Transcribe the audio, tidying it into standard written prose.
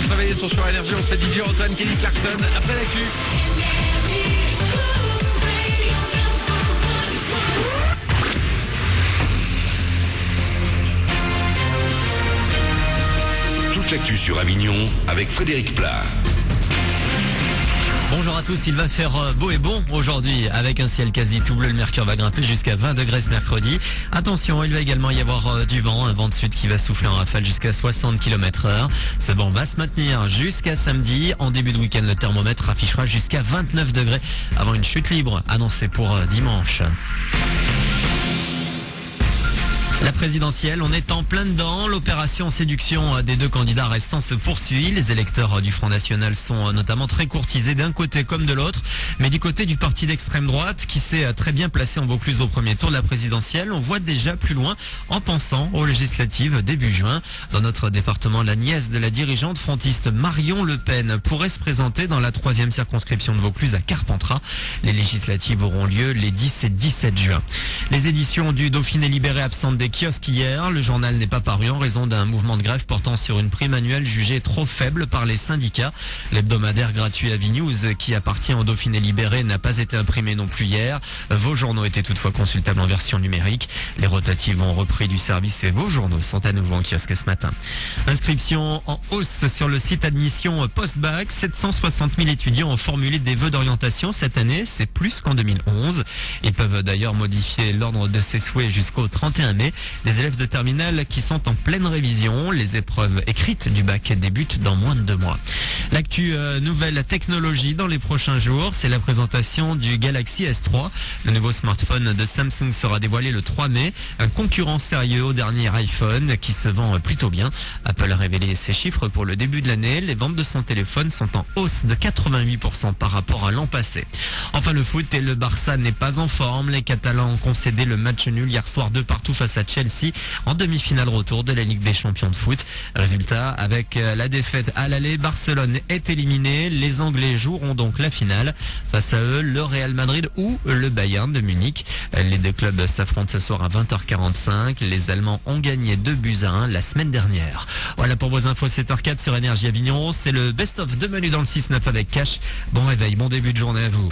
se réveiller sur Énergie. On se fait DJ Antoine, Kelly Clarkson. Après l'actu. Toute l'actu sur Avignon avec Frédéric Plat. Bonjour à tous, il va faire beau et bon aujourd'hui avec un ciel quasi tout bleu. Le mercure va grimper jusqu'à 20 degrés ce mercredi. Attention, il va également y avoir du vent, un vent de sud qui va souffler en rafale jusqu'à 60 km/h. Ce vent va se maintenir jusqu'à samedi. En début de week-end, le thermomètre affichera jusqu'à 29 degrés avant une chute libre annoncée pour dimanche. La présidentielle, on est en plein dedans. L'opération séduction des deux candidats restants se poursuit. Les électeurs du Front National sont notamment très courtisés d'un côté comme de l'autre. Mais du côté du parti d'extrême droite, qui s'est très bien placé en Vaucluse au premier tour de la présidentielle, on voit déjà plus loin en pensant aux législatives début juin. Dans notre département, la nièce de la dirigeante frontiste Marion Le Pen pourrait se présenter dans la 3e circonscription de Vaucluse à Carpentras. Les législatives auront lieu les 10 et 17 juin. Les éditions du Dauphiné Libéré absentes des kiosques hier. Le journal n'est pas paru en raison d'un mouvement de grève portant sur une prime annuelle jugée trop faible par les syndicats. L'hebdomadaire gratuit Avinews, qui appartient au Dauphiné Libéré, n'a pas été imprimé non plus hier. Vos journaux étaient toutefois consultables en version numérique. Les rotatives ont repris du service et vos journaux sont à nouveau en kiosque ce matin. Inscription en hausse sur le site admission post-bac. 760 000 étudiants ont formulé des vœux d'orientation cette année. C'est plus qu'en 2011. Ils peuvent d'ailleurs modifier l'ordre de ses souhaits jusqu'au 31 mai. Des élèves de terminale qui sont en pleine révision. Les épreuves écrites du bac débutent dans moins de 2 mois. L'actu nouvelle technologie dans les prochains jours, c'est la présentation du Galaxy S3. Le nouveau smartphone de Samsung sera dévoilé le 3 mai. Un concurrent sérieux au dernier iPhone qui se vend plutôt bien. Apple a révélé ses chiffres pour le début de l'année. Les ventes de son téléphone sont en hausse de 88% par rapport à l'an passé. Enfin le foot et le Barça n'est pas en forme. Les Catalans ont concédé le match nul hier soir 2-2 face à Chelsea en demi-finale retour de la Ligue des Champions de foot. Résultat, avec la défaite à l'aller, Barcelone est éliminé. Les Anglais joueront donc la finale. Face à eux, le Real Madrid ou le Bayern de Munich. Les deux clubs s'affrontent ce soir à 20h45. Les Allemands ont gagné 2-1 la semaine dernière. Voilà pour vos infos 7h04 sur Énergie Avignon. C'est le best-of de Menu dans le 6-9 avec Cash. Bon réveil, bon début de journée à vous.